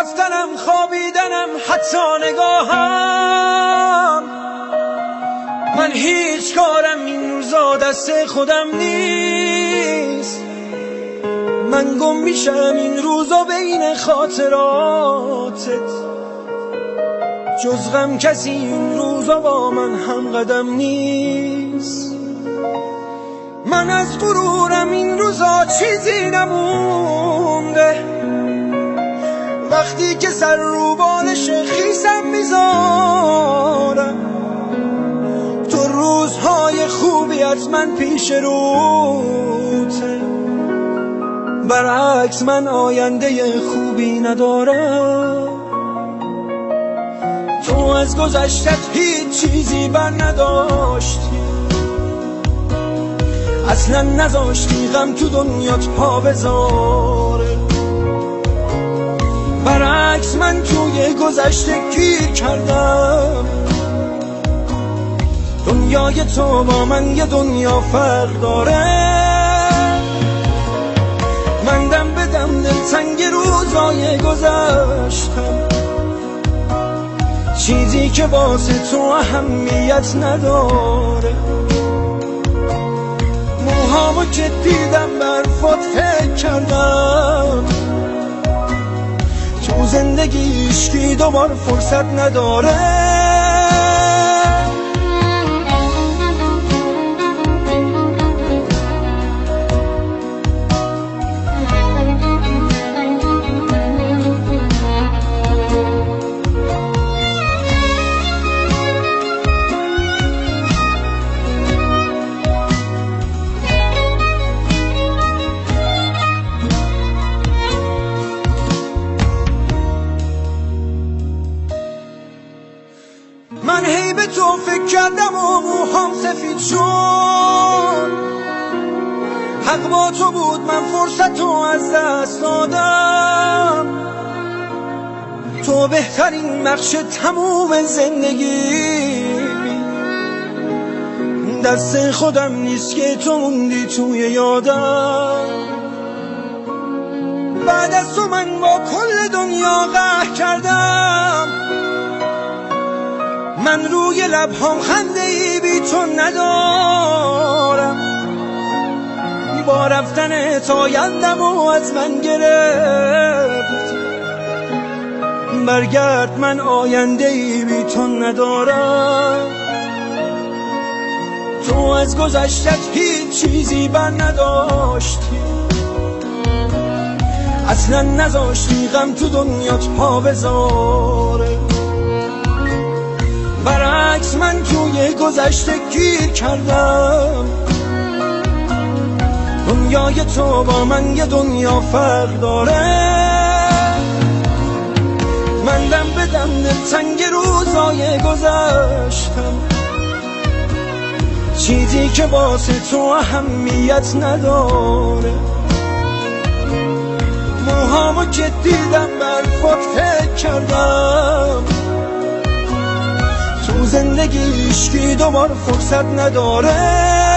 رفتنم خوابیدنم حتی نگاهم، من هیچ کارم این روزا دست خودم نیست. من گم میشم این روزا بین خاطراتت، جز غم کسی این روزا با من هم قدم نیست. من از غرورم این روزا چیزی نمونده، وقتی که سر رو بالش خیسم میذارم، تو روزهای خوبی از من پیش روته، برعکس من آینده خوبی ندارم. تو از گذشتت هیچ چیزی بر نداشتی، اصلا نذاشتی غم تو دنیات پا بذاره، برعکس من توی گذشته گیر کردم. دنیای تو با من یه دنیا فرق داره، من دم به دم دلتنگ روزای گذشتم، چیزی که واسه تو اهمیت نداره. موهامو که دیدم برفات فکر کردم، تو زندگی عشقی دوبار فرصت نداره. من هی به تو فکر کردم و موهام سفید شد، حق با تو بود من فرصت رو از دست دادم. تو بهترین بخش تموم زندگی، دست خودم نیست که تو موندی توی یادم. بعد از تو من با کل دنیا قهر کردم، من روی لبهام خنده ای بی تو ندارم. با رفتن آیندم و از من گرفت، برگرد من آینده ای بی تو ندارم. تو از گذشتت هیچ چیزی بر نداشتی، اصلا نذاشتی غم تو دنیات پا بذاره، برعکس من توی گذشته گیر کردم. دنیای تو با من یه دنیا فرق داره، من دم به دم دلتنگ روزای گذشتم، چیزی که واسه تو اهمیت نداره. موهامو که دیدم برفات فکر کردم، تو زندگی عشقی دوبار فرصت نداره.